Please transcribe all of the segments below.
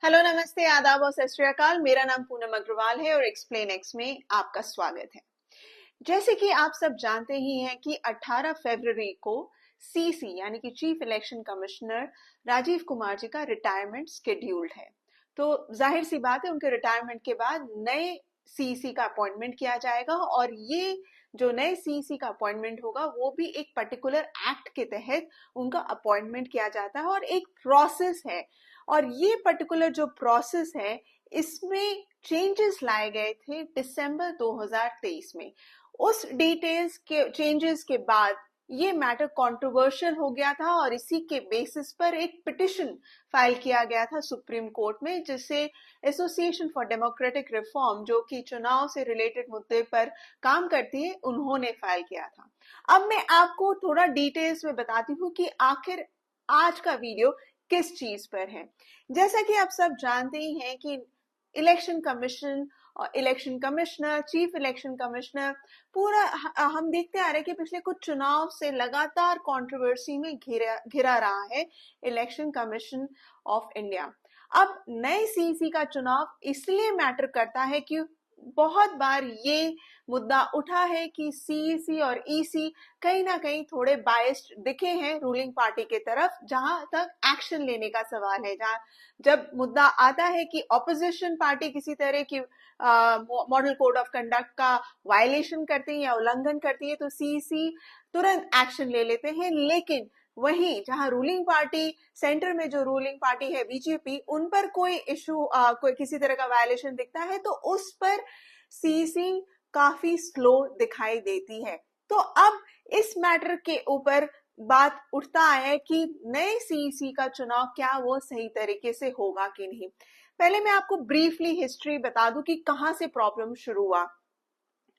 Hello, नमस्ते, आदाब और सत श्री अकाल। मेरा नाम पूनम अग्रवाल है और एक्सप्लेन एक्स में आपका स्वागत है। जैसे कि आप सब जानते ही हैं कि 18 फरवरी को सीसी यानी कि chief election commissioner Rajiv Kumar ji का रिटायरमेंट शेड्यूल्ड है। तो जाहिर सी बात है, उनके रिटायरमेंट के बाद नए सीसी का अपॉइंटमेंट किया जाएगा और ये जो नए सीसी का अपॉइंटमेंट होगा वो भी एक पर्टिकुलर एक्ट के तहत उनका अपॉइंटमेंट किया जाता है और एक प्रोसेस है। और ये पर्टिकुलर जो प्रोसेस है इसमें चेंजेस लाए गए थे दिसंबर 2023 में। उस डिटेल्स के चेंजेस के बाद ये मैटर कंट्रोवर्शियल हो गया था और इसी के बेसिस पर एक पिटिशन फाइल किया गया था सुप्रीम कोर्ट में, जिसे एसोसिएशन फॉर डेमोक्रेटिक रिफॉर्म, जो कि चुनाव से रिलेटेड मुद्दे पर काम करती है, उन्होंने फाइल किया था। अब मैं आपको थोड़ा डिटेल्स में बताती हूँ कि आखिर आज का वीडियो किस चीज पर है। जैसा कि आप सब जानते ही हैं कि इलेक्शन कमीशन और election commissioner, chief election commissioner, पूरा हम देखते आ रहे हैं कि पिछले कुछ चुनाव से लगातार कंट्रोवर्सी में घिरा रहा है इलेक्शन कमीशन ऑफ इंडिया। अब नए सीसी का चुनाव इसलिए मैटर करता है कि बहुत बार ये मुद्दा उठा है कि सीईसी और ईसी कहीं ना कहीं थोड़े बायस्ड दिखे हैं रूलिंग पार्टी के तरफ, जहां तक एक्शन लेने का सवाल है। जहां जब मुद्दा आता है कि ऑपोजिशन पार्टी किसी तरह की मॉडल कोड ऑफ कंडक्ट का वायलेशन करती है या उल्लंघन करती है तो सीईसी तुरंत एक्शन ले लेते हैं। लेकिन वहीं जहां रूलिंग पार्टी, सेंटर में जो रूलिंग पार्टी है बीजेपी, उन पर कोई इशू, कोई किसी तरह का वायलेशन दिखता है तो उस पर सीईसी काफी स्लो दिखाई देती है। तो अब इस मैटर के ऊपर बात उठता है कि नए सीईसी का चुनाव क्या वो सही तरीके से होगा कि नहीं। पहले मैं आपको ब्रीफली हिस्ट्री बता दूं कि कहां से प्रॉब्लम शुरू हुआ।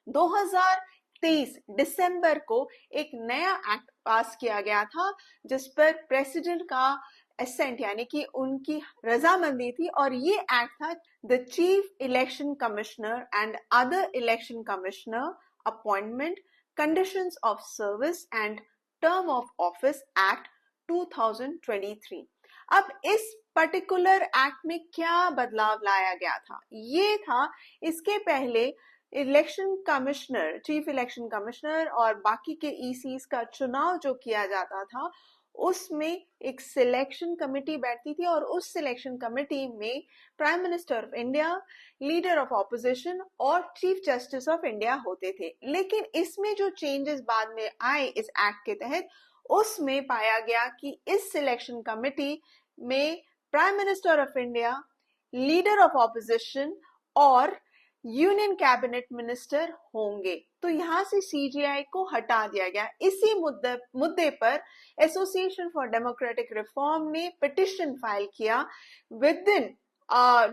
2023 दिसंबर को एक नया एक्ट पास किया गया था जिस पर प्रेसिडेंट का असेंट यानी कि उनकी रजामंदी थी, और ये एक्ट था the chief election commissioner and other election commissioner appointment, conditions of service and term of office act 2023। अब इस पर्टिकुलर एक्ट में क्या बदलाव लाया गया था? ये था, इसके पहले election commissioner, chief election commissioner और बाकी के ईसीज का चुनाव जो किया जाता था उसमें एक सिलेक्शन कमेटी बैठती थी और उस सिलेक्शन कमेटी में prime minister of India, leader of opposition और चीफ जस्टिस ऑफ इंडिया होते थे। लेकिन इसमें जो चेंजेस बाद में आए इस एक्ट के तहत, उसमें पाया गया कि इस सिलेक्शन कमेटी में prime minister of India, leader of opposition और यूनियन कैबिनेट मिनिस्टर होंगे। तो यहां से सीजीआई को हटा दिया गया। इसी मुद्दे पर एसोसिएशन फॉर डेमोक्रेटिक रिफॉर्म ने पिटिशन फाइल किया with in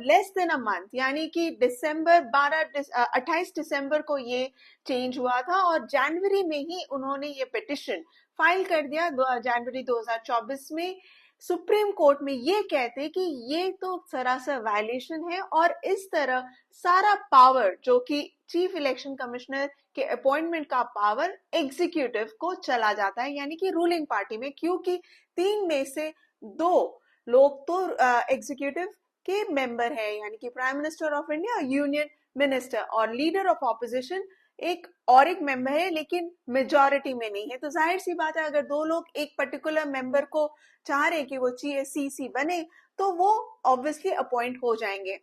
less than a month, यानी कि 28 दिसंबर को ये चेंज हुआ था और जनवरी में ही उन्होंने ये पिटिशन फाइल कर दिया। जनवरी 2024 में सुप्रीम कोर्ट में ये कहते कि ये तो सरासर वायलेशन है और इस तरह सारा पावर जो कि चीफ इलेक्शन कमिश्नर के अपॉइंटमेंट का पावर एग्जीक्यूटिव को चला जाता है, यानी कि रूलिंग पार्टी में, क्योंकि 3 में से 2 लोग तो एग्जीक्यूटिव के मेंबर है, यानी कि prime minister of India, union minister, और लीडर ऑफ ऑपोजिशन एक और एक मेंबर है लेकिन मेजॉरिटी में नहीं है। तो जाहिर सी बात है, अगर 2 लोग एक पर्टिकुलर मेंबर को चाह रहे कि वो सीसी बने तो वो ऑब्वियसली अपॉइंट हो जाएंगे।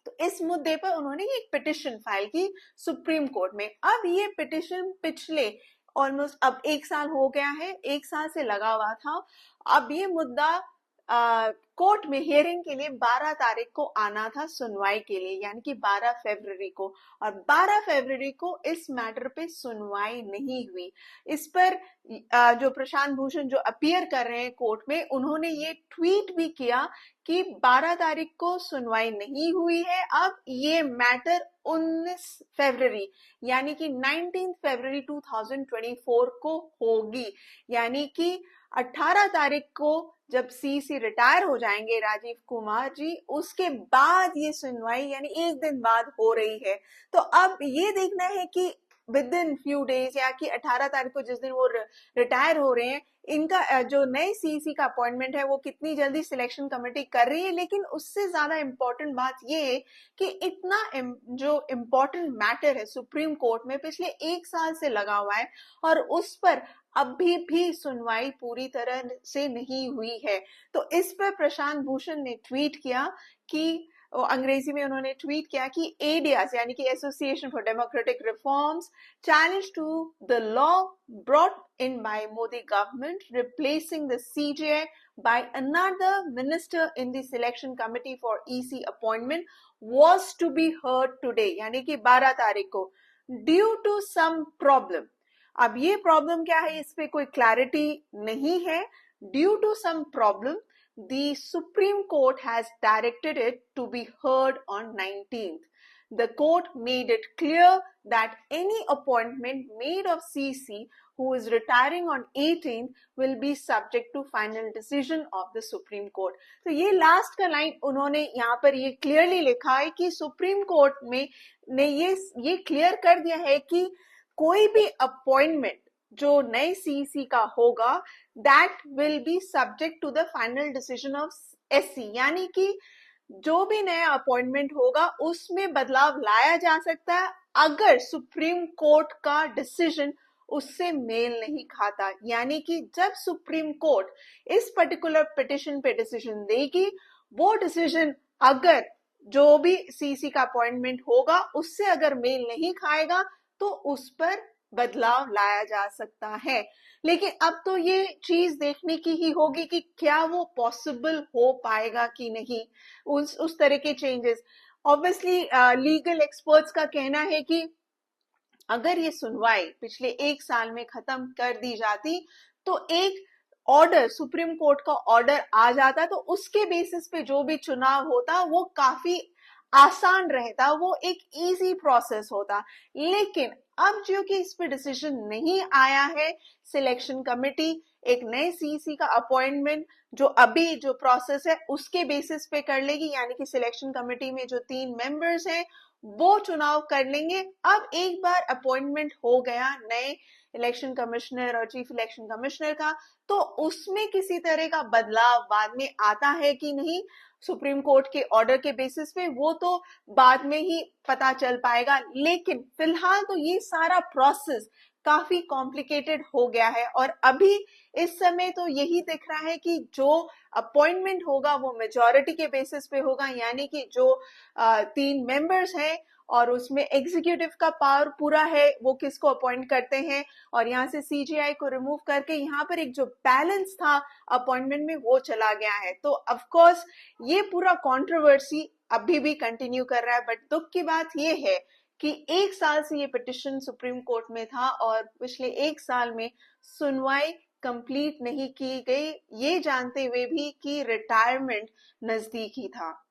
तो इस मुद्दे पर उन्होंने एक पिटिशन फाइल की सुप्रीम कोर्ट में। अब ये पिटिशन पिछले ऑलमोस्ट अब 1 साल हो गया है, 1 साल से लगा हुआ था। अब ये मुद्दा कोर्ट में हियरिंग के लिए 12 तारीख को आना था सुनवाई के लिए, यानी कि 12 फरवरी को, और 12 फरवरी को इस मैटर पे सुनवाई नहीं हुई। इस पर जो प्रशांत भूषण जो अपीयर कर रहे हैं कोर्ट में, उन्होंने ये ट्वीट भी किया कि 12 तारीख को सुनवाई नहीं हुई है, अब ये मैटर 19 फरवरी यानी कि 19 फरवरी 2024 को होगी। यानी कि 18 तारीख को जब सीसी रिटायर हो जाएंगे राजीव कुमार जी, उसके बाद ये सुनवाई यानी 1 दिन बाद हो रही है। तो अब ये देखना है कि विद इन फ्यू डेज या कि 18 तारीख को जिस दिन वो रिटायर हो रहे हैं, इनका जो नए सीईसी का अपॉइंटमेंट है वो कितनी जल्दी सिलेक्शन कमेटी कर रही है। लेकिन उससे ज्यादा इम्पोर्टेंट बात ये है कि इतना जो इम्पोर्टेंट मैटर है सुप्रीम कोर्ट में पिछले 1 साल से लगा हुआ है और उस पर अभी भी सुनवाई पूरी तरह से नहीं हुई है। तो इस पर प्रशांत भूषण ने ट्वीट किया कि अंग्रेजी में उन्होंने ट्वीट किया कि एडियास यानी कि association for democratic reforms challenge to the law brought in by Modi government replacing the CJI by another minister in the selection committee for EC appointment was to be heard today यानी कि 12 तारीख को due to some problem। अब ये problem क्या है इस पे कोई क्लैरिटी नहीं है। Due to some problem the Supreme Court has directed it to be heard on 19th. The court made it clear that any appointment made of CC who is retiring on 18th will be subject to final decision of the Supreme Court. तो ये last का line उन्होंने यहाँ पर ये clearly लिखा है कि सुप्रीम कोर्ट में ने ये क्लियर कर दिया है कि कोई भी अपॉइंटमेंट जो नए सीईसी का होगा that will be subject to the final decision of SC, यानी कि जो भी नया अपॉइंटमेंट होगा उसमें बदलाव लाया जा सकता है अगर सुप्रीम कोर्ट का डिसीजन उससे मेल नहीं खाता। यानी कि जब सुप्रीम कोर्ट इस पर्टिकुलर पिटिशन पे डिसीजन देगी, वो डिसीजन अगर जो भी सीसी का अपॉइंटमेंट होगा उससे अगर मेल नहीं खाएगा तो उस पर बदलाव लाया जा सकता है। लेकिन अब तो ये चीज देखने की ही होगी कि क्या वो पॉसिबल हो पाएगा कि नहीं, उस तरह के चेंजेस। ऑब्वियसली लीगल एक्सपर्ट्स का कहना है कि अगर ये सुनवाई पिछले 1 साल में खत्म कर दी जाती तो एक ऑर्डर, सुप्रीम कोर्ट का ऑर्डर आ जाता, तो उसके बेसिस पे जो भी चुनाव होता वो काफी आसान रहता, वो एक इजी प्रोसेस होता। लेकिन अब जो कि इस पे डिसीजन नहीं आया है, सिलेक्शन कमेटी एक नए सीईसी का अपॉइंटमेंट जो अभी जो प्रोसेस है उसके बेसिस पे कर लेगी, यानी कि सिलेक्शन कमेटी में जो 3 मेंबर्स हैं वो चुनाव कर लेंगे। अब एक बार अपॉइंटमेंट हो गया नए इलेक्शन कमिश्नर और चीफ इलेक्शन कमिश्नर का, तो उसमें किसी तरह का बदलाव बाद में आता है कि नहीं सुप्रीम कोर्ट के ऑर्डर के बेसिस पे, वो तो बाद में ही पता चल पाएगा। लेकिन फिलहाल तो ये सारा प्रोसेस काफी कॉम्प्लिकेटेड हो गया है और अभी इस समय तो यही दिख रहा है कि जो अपॉइंटमेंट होगा वो मेजॉरिटी के बेसिस पे होगा, यानी कि जो 3 मेंबर्स हैं और उसमें एग्जीक्यूटिव का पावर पूरा है, वो किसको अपॉइंट करते हैं और यहाँ से सीजीआई को रिमूव करके यहाँ पर एक जो बैलेंस था अपॉइंटमेंट में वो चला गया है। तो ऑफ कोर्स ये पूरा कंट्रोवर्सी अभी भी कंटिन्यू कर रहा है। बट दुख की बात ये है कि 1 साल से ये पिटिशन सुप्रीम कोर्ट में था और पिछले 1 साल में सुनवाई कंप्लीट नहीं की गई, ये जानते हुए भी कि रिटायरमेंट नजदीक ही था।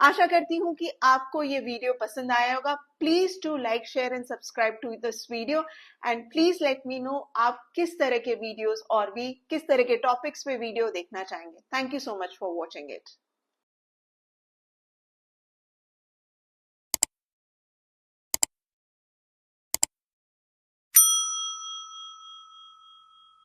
आशा करती हूँ कि आपको ये वीडियो पसंद आया होगा। Please do like, share and subscribe to this video and please let me know आप किस तरह के वीडियोस और भी किस तरह के टॉपिक्स पे वीडियो देखना चाहेंगे। Thank you so much for watching it.